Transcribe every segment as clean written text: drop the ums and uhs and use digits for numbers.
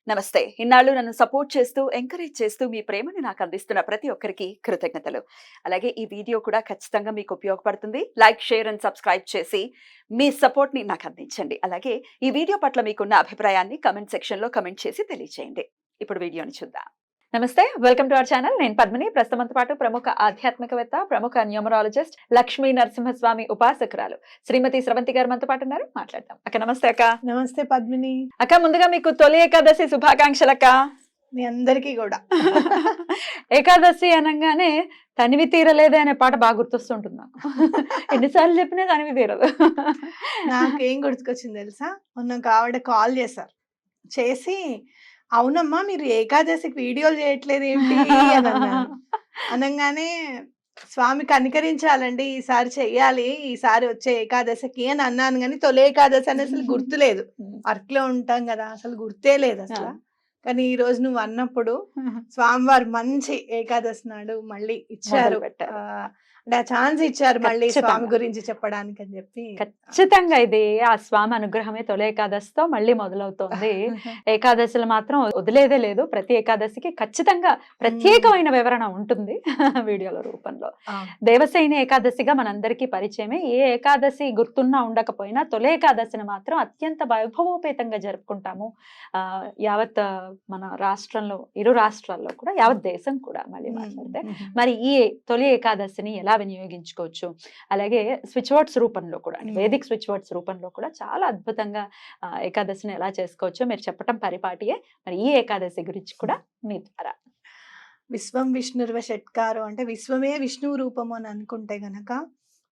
నమస్తే. ఇన్నాళ్ళు నన్ను సపోర్ట్ చేస్తూ, ఎంకరేజ్ చేస్తూ మీ ప్రేమని నాకు అందిస్తున్న ప్రతి ఒక్కరికి కృతజ్ఞతలు. అలాగే ఈ వీడియో కూడా ఖచ్చితంగా మీకు ఉపయోగపడుతుంది. లైక్, షేర్ అండ్ సబ్స్క్రైబ్ చేసి మీ సపోర్ట్‌ని నాకు అందించండి. అలాగే ఈ వీడియో పట్ల మీకున్న అభిప్రాయాన్ని కామెంట్ సెక్షన్‌లో కామెంట్ చేసి తెలియజేయండి. ఇప్పుడు వీడియోని చూద్దాం. నమస్తే. Welcome to our channel. నేను పద్మిని. ప్రస్తుతంతో పాటు ప్రముఖ ఆధ్యాత్మికవేత్త, ప్రముఖ న్యూమరాలజిస్ట్, లక్ష్మీ నరసింహస్వామి ఉపాసకురాలు శ్రీమతి స్రవంతి గారు మనతో పాటు ఉన్నారు. మాట్లాడదాం. అక్క నమస్తే అక్క. నమస్తే పద్మిని. అక్క ముందుగా మీకు తొలి ఏకాదశి శుభాకాంక్షలు అక్క. మీ అందరికీ కూడా. ఏకాదశి అనగానే తనివి తీరలేదే అనే పాట బాగా గుర్తొస్తుంటుంది నాకు. ఎన్నిసార్లు చెప్పినా తనివి తీరదు. నాకేం గుర్తుకొచ్చింది తెలుసా, మొన్న ఒక ఆవిడ కాల్ చేసి అవునమ్మా మీరు ఏకాదశికి వీడియోలు చేయట్లేదు ఏంటి అని అన్నాను. అనగానే స్వామి కనికరించాలండి, ఈసారి చెయ్యాలి, ఈసారి వచ్చే ఏకాదశికి అని అన్నాను. కానీ తొలి ఏకాదశి అని అసలు గుర్తులేదు. వర్క్ లో ఉంటాం కదా, అసలు గుర్తే లేదు అసలు. కానీ ఈ రోజు నువ్వు అన్నప్పుడు స్వామివారు మంచి ఏకాదశి నాడు మళ్ళీ ఇచ్చారు, అంటే ఆ ఛాన్స్ ఇచ్చారు మళ్ళీ స్వామి గురించి చెప్పడానికి అని చెప్పి. ఖచ్చితంగా ఇది ఆ స్వామి అనుగ్రహమే తొలి ఏకాదశితో మళ్ళీ మొదలవుతోంది. ఏకాదశిలో మాత్రం వదిలేదే లేదు. ప్రతి ఏకాదశికి ఖచ్చితంగా ప్రత్యేకమైన వివరణ ఉంటుంది వీడియోల రూపంలో. దేవసేని ఏకాదశిగా మనందరికీ పరిచయమే. ఏ ఏకాదశి గుర్తున్నా ఉండకపోయినా తొలి ఏకాదశిని మాత్రం అత్యంత వైభవోపేతంగా జరుపుకుంటాము. యావత్ మన రాష్ట్రంలో, ఇరు రాష్ట్రాల్లో కూడా, యావత్ దేశం కూడా మళ్ళీ మాట్లాడితే. మరి ఈ తొలి ఏకాదశిని ఎలా వినియోగించుకోవచ్చు, అలాగే స్విచ్ వర్డ్స్ రూపంలో కూడా, వేదిక్ స్విచ్ వర్డ్స్ రూపంలో కూడా చాలా అద్భుతంగా ఏకాదశిని ఎలా చేసుకోవచ్చో మీరు చెప్పటం పరిపాటియే. మరి ఈ ఏకాదశి గురించి కూడా మీ ద్వారా. విశ్వం విష్ణుర్వ షట్కారు అంటే విశ్వమే విష్ణువు రూపము అని అనుకుంటే గనక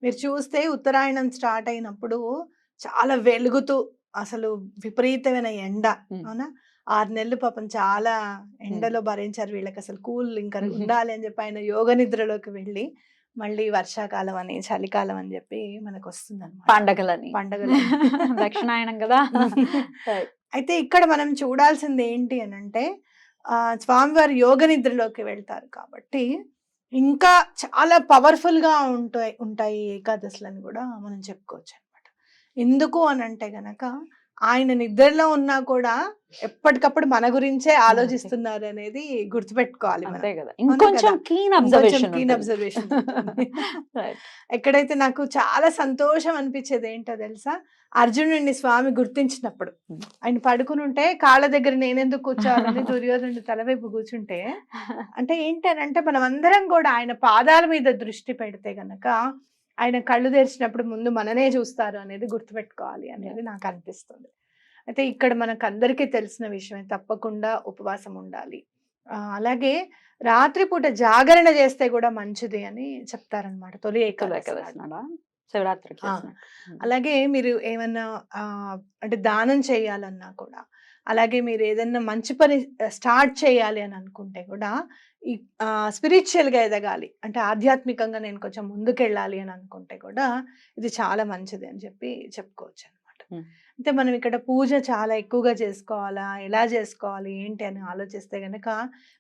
మీరు చూస్తే ఉత్తరాయణం స్టార్ట్ అయినప్పుడు చాలా వెలుగుతూ అసలు విపరీతమైన ఎండ, అవునా, 6 నెలలు పాపం చాలా ఎండలో భరించారు. వీళ్ళకి అసలు కూల్ ఇంకా ఉండాలి అని చెప్పి ఆయన యోగ నిద్రలోకి వెళ్ళి మళ్ళీ వర్షాకాలం అని, చలికాలం అని చెప్పి మనకు వస్తుంది అన్నమాట. పండగలు దక్షిణాయనం కదా. అయితే ఇక్కడ మనం చూడాల్సింది ఏంటి అని అంటే, స్వామివారి యోగ నిద్రలోకి వెళ్తారు కాబట్టి ఇంకా చాలా పవర్ఫుల్ గా ఉంటాయి ఏకాదశులని కూడా మనం చెప్పుకోవచ్చు అనమాట. ఎందుకు అని అంటే గనక ఆయన నిద్రలో ఉన్నా కూడా ఎప్పటికప్పుడు మన గురించే ఆలోచిస్తున్నారు అనేది గుర్తుపెట్టుకోవాలి. ఎక్కడైతే నాకు చాలా సంతోషం అనిపించేది ఏంటో తెలుసా, అర్జునుడిని స్వామి గుర్తించినప్పుడు ఆయన పడుకుని ఉంటే కాళ్ళ దగ్గర నేనెందుకు కూర్చోవాలని దుర్యోధనుడి తలవైపు కూర్చుంటే, అంటే ఏంటనంటే మనం అందరం కూడా ఆయన పాదాల మీద దృష్టి పెడితే గనక ఆయన కళ్ళు తెరిచినప్పుడు ముందు మననే చూస్తారు అనేది గుర్తుపెట్టుకోవాలి అనేది నాకు అనిపిస్తుంది. అయితే ఇక్కడ మనకు అందరికీ తెలిసిన విషయమే, తప్పకుండా ఉపవాసం ఉండాలి. అలాగే రాత్రిపూట జాగరణ చేస్తే కూడా మంచిది అని చెప్తారనమాట తొలి ఏకాదశి. శివరాత్రికి. అలాగే మీరు ఏమన్నా అంటే దానం చేయాలన్నా కూడా, అలాగే మీరు ఏదన్నా మంచి పని స్టార్ట్ చేయాలి అని అనుకుంటే కూడా, ఈ స్పిరిచువల్ గా ఎదగాలి అంటే ఆధ్యాత్మికంగా నేను కొంచెం ముందుకెళ్ళాలి అని అనుకుంటే కూడా ఇది చాలా మంచిది అని చెప్పి చెప్పుకోవచ్చు అనమాట. అంటే మనం ఇక్కడ పూజ చాలా ఎక్కువగా చేసుకోవాలా, ఎలా చేసుకోవాలి ఏంటి అని ఆలోచిస్తే గనక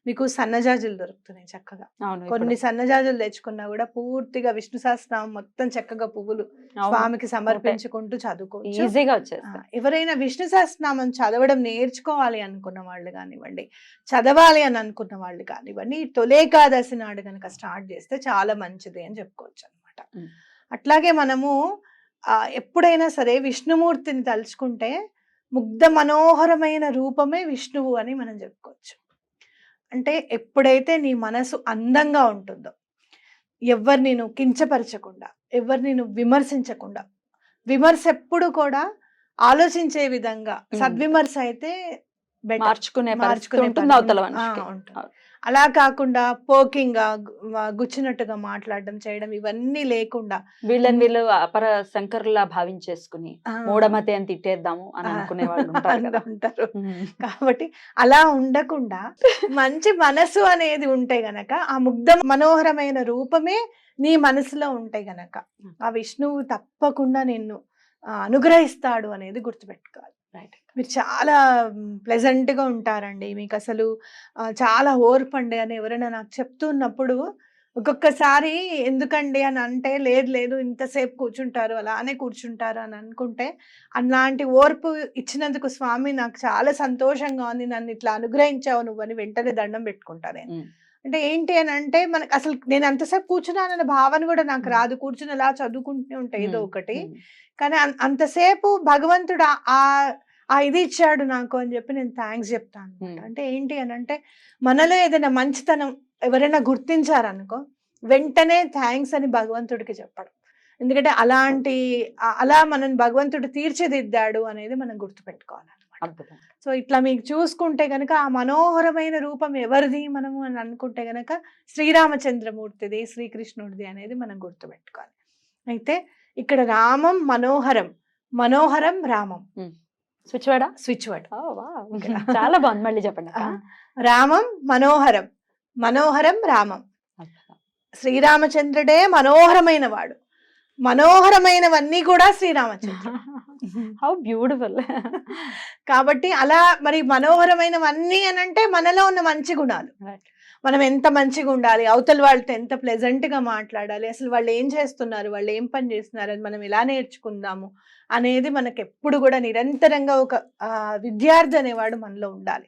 మీకు సన్నజాజులు దొరుకుతున్నాయి చక్కగా. కొన్ని సన్నజాజులు తెచ్చుకున్నా కూడా పూర్తిగా విష్ణు సహస్రనామం మొత్తం చక్కగా పువ్వులు స్వామికి సమర్పించుకుంటూ చదువుకోవచ్చు. ఎవరైనా విష్ణు సహస్రనామం చదవడం నేర్చుకోవాలి అనుకున్న వాళ్ళు కానివ్వండి, చదవాలి అని అనుకున్న వాళ్ళు కానివ్వండి, తొలేకాదశి నాడు కనుక స్టార్ట్ చేస్తే చాలా మంచిది అని చెప్పుకోవచ్చు అనమాట. అట్లాగే మనము ఎప్పుడైనా సరే విష్ణుమూర్తిని తలుచుకుంటే ముగ్ధ మనోహరమైన రూపమే విష్ణువు అని మనం చెప్పుకోవచ్చు. అంటే ఎప్పుడైతే నీ మనసు అందంగా ఉంటుందో, ఎవరిని నువ్వు కించపరచకుండా, ఎవరిని నువ్వు విమర్శించకుండా, విమర్శ ఎప్పుడు కూడా ఆలోచించే విధంగా సద్విమర్శ అయితే మార్చుకునే అలా కాకుండా పోకింగ్ గా గుచ్చినట్టుగా మాట్లాడడం చేయడం ఇవన్నీ లేకుండా వీళ్ళు అపర శంకరులా భావించేసుకుని మూఢమతి అని తిట్టేద్దాము అని అనుకునే వాళ్ళు ఉంటారు. కాబట్టి అలా ఉండకుండా మంచి మనసు అనేది ఉంటే గనక, ఆ ముగ్ధ మనోహరమైన రూపమే నీ మనసులో ఉంటే గనక ఆ విష్ణువు తప్పకుండా నిన్ను అనుగ్రహిస్తాడు అనేది గుర్తుపెట్టుకోవాలి. మీరు చాలా ప్లెజెంట్ గా ఉంటారండి, మీకు అసలు చాలా ఓర్పండి అని ఎవరైనా నాకు చెప్తున్నప్పుడు ఒక్కొక్కసారి ఎందుకండి అని అంటే, లేదు లేదు ఇంతసేపు కూర్చుంటారు, అలానే కూర్చుంటారు అని అనుకుంటే, అలాంటి ఓర్పు ఇచ్చినందుకు స్వామి నాకు చాలా సంతోషంగా ఉంది. నన్ను ఇట్లా అనుగ్రహించావు నువ్వని వెంటనే దండం పెట్టుకుంటా నేను. ఉమ్, అంటే ఏంటి అని అంటే, మనకు అసలు నేను అంతసేపు కూర్చున్నానన్న భావన కూడా నాకు ఉమ్, రాదు. కూర్చొని అలా చదువుకుంటూనే ఉంటా ఏదో ఉమ్, ఒకటి. ఉమ్, కానీ అంతసేపు భగవంతుడు ఆ ఇది ఇచ్చాడు నాకు అని చెప్పి నేను థ్యాంక్స్ చెప్తాను అనమాట. ఉమ్. అంటే ఏంటి అని అంటే, మనలో ఏదైనా మంచితనం ఎవరైనా గుర్తించారనుకో, వెంటనే థ్యాంక్స్ అని భగవంతుడికి చెప్పడం. ఎందుకంటే అలా మనల్ని భగవంతుడు తీర్చిదిద్దాడు అనేది మనం గుర్తుపెట్టుకోవాలన్నమాట. అద్భుతం. సో ఇట్లా మీకు చూసుకుంటే గనక ఆ మనోహరమైన రూపం ఎవరిది మనము అని అనుకుంటే గనక శ్రీరామచంద్రమూర్తిది, శ్రీకృష్ణుడిది అనేది మనం గుర్తుపెట్టుకోవాలి. అయితే ఇక్కడ రామం మనోహరం, మనోహరం రామం స్విచ్ వర్డా? Switch word. చాలా బాగుంది, మళ్ళీ చెప్పండి ఆ, అక్క. రామం మనోహరం, మనోహరం రామం. అద్భుతం. శ్రీరామచంద్రుడే మనోహరమైన వాడు, మనోహరమైనవన్నీ కూడా శ్రీరామచంద్రుడు. How beautiful. కాబట్టి అలా మరి మనోహరమైనవన్నీ అని అంటే మనలో ఉన్న మంచి గుణాలు. మనం ఎంత మంచిగా ఉండాలి, అవతల వాళ్ళతో ఎంత ప్లెజెంట్ గా మాట్లాడాలి, అసలు వాళ్ళు ఏం చేస్తున్నారు, వాళ్ళు ఏం పని చేస్తున్నారు, అది మనం ఎలా నేర్చుకుందాము అనేది మనకు ఎప్పుడు కూడా నిరంతరంగా ఒక విద్యార్థి అనేవాడు మనలో ఉండాలి.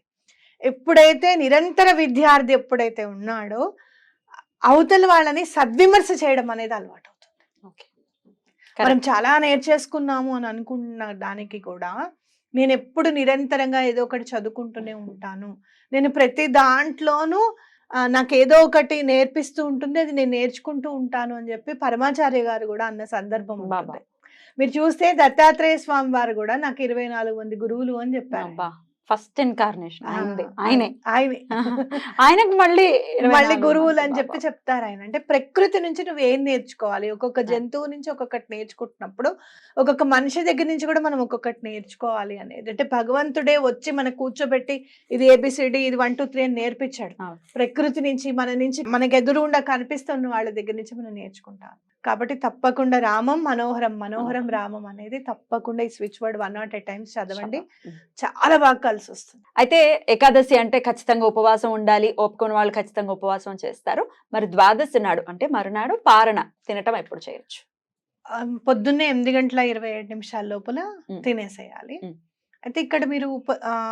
ఎప్పుడైతే నిరంతర విద్యార్థి ఎప్పుడైతే ఉన్నాడో అవతల వాళ్ళని సద్విమర్శ చేయడం అనేది అలవాటు అవుతుంది. మనం చాలా నేర్చేసుకున్నాము అని అనుకున్న దానికి కూడా నేను ఎప్పుడు నిరంతరంగా ఏదో ఒకటి చదువుకుంటూనే ఉంటాను, నేను ప్రతి దాంట్లోనూ నాకు ఏదో ఒకటి నేర్పిస్తూ ఉంటుంది, అది నేను నేర్చుకుంటూ ఉంటాను అని చెప్పి పరమాచార్య గారు కూడా అన్న సందర్భం ఉంటుంది. మీరు చూస్తే దత్తాత్రేయ స్వామి వారు కూడా నాకు 24 మంది గురువులు అని చెప్పారు. ఫస్ట్ ఇన్కార్నేషన్ ఆయనే ఆయనకు మళ్ళీ గురువులు అని చెప్పి చెప్తారు ఆయన. అంటే ప్రకృతి నుంచి నువ్వు ఏం నేర్చుకోవాలి, ఒక్కొక్క జంతువు నుంచి ఒక్కొక్కటి నేర్చుకుంటున్నప్పుడు ఒక్కొక్క మనిషి దగ్గర నుంచి కూడా మనం ఒక్కొక్కటి నేర్చుకోవాలి అనేది. అంటే భగవంతుడే వచ్చి మనకు కూర్చోబెట్టి ఇది ABCD ఇది 1 2 3 అని నేర్పించాడు. ప్రకృతి నుంచి మనకి ఎదురుగుండా కనిపిస్తున్న వాళ్ళ దగ్గర నుంచి మనం నేర్చుకుంటాం. కాబట్టి తప్పకుండా రామం మనోహరం, మనోహరం రామం అనేది తప్పకుండా ఈ స్విచ్ వర్డ్ 108 టైమ్స్ చదవండి, చాలా బాగా కలిసి వస్తుంది. అయితే ఏకాదశి అంటే ఖచ్చితంగా ఉపవాసం ఉండాలి, ఒప్పుకున్న వాళ్ళు ఖచ్చితంగా ఉపవాసం చేస్తారు. మరి ద్వాదశి నాడు అంటే మరునాడు పారణ తినటం ఎప్పుడు చేయొచ్చు? పొద్దున్నే 8:27 లోపల తినేసేయాలి. అయితే ఇక్కడ మీరు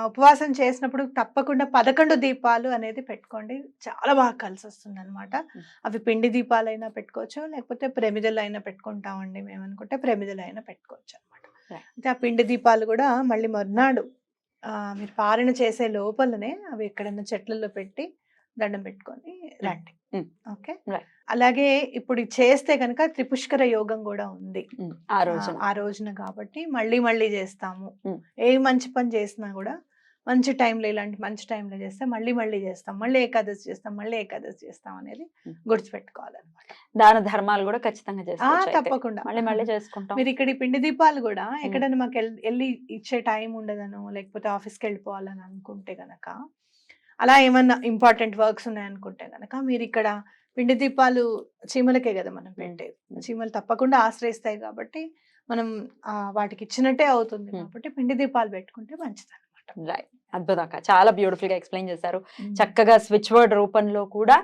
ఉపవాసం చేసినప్పుడు తప్పకుండా 11 దీపాలు అనేది పెట్టుకోండి, చాలా బాగా కలిసి వస్తుంది అనమాట. అవి పిండి దీపాలైనా పెట్టుకోవచ్చు, లేకపోతే ప్రమిదలు అయినా పెట్టుకుంటామండి మేము అనుకుంటే ప్రమిదలు అయినా పెట్టుకోవచ్చు అనమాట. అయితే ఆ పిండి దీపాలు కూడా మళ్ళీ మర్నాడు మీరు పారణ చేసే లోపలనే అవి ఎక్కడైనా చెట్లలో పెట్టి దండం పెట్టుకొని రండి. ఓకే. అలాగే ఇప్పుడు చేస్తే కనుక త్రిపుష్కర యోగం కూడా ఉంది ఆ రోజున. కాబట్టి మళ్ళీ చేస్తాము. ఏ మంచి పని చేసినా కూడా మంచి టైంలో, ఇలాంటి మంచి టైంలో చేస్తే మళ్ళీ చేస్తాం, మళ్ళీ ఏకాదశి చేస్తాం అనేది గుర్తుపెట్టుకోవాలన్నమాట. దాన ధర్మాలు కూడా ఖచ్చితంగా చేస్తాం, తప్పకుండా మళ్ళీ చేసుకుంటాం. మీరు ఇక్కడ ఈ పిండి దీపాలు కూడా ఎక్కడైనా మాకు వెళ్ళి ఇచ్చే టైం ఉండదనో, లేకపోతే ఆఫీస్కి వెళ్ళిపోవాలని అనుకుంటే గనక, అలా ఏమన్నా ఇంపార్టెంట్ వర్క్స్ ఉన్నాయనుకుంటే గనక మీరు ఇక్కడ పిండి దీపాలు చీమలకే కదా మనం పెట్టేది, చీమలు తప్పకుండా ఆశ్రయిస్తాయి కాబట్టి మనం వాటికి ఇచ్చినట్టే అవుతుంది. కాబట్టి పిండి దీపాలు పెట్టుకుంటే మంచిది అనమాట. అద్భుతంగా చాలా బ్యూటిఫుల్ గా ఎక్స్ప్లెయిన్ చేశారు. చక్కగా స్విచ్ వర్డ్ రూపంలో కూడా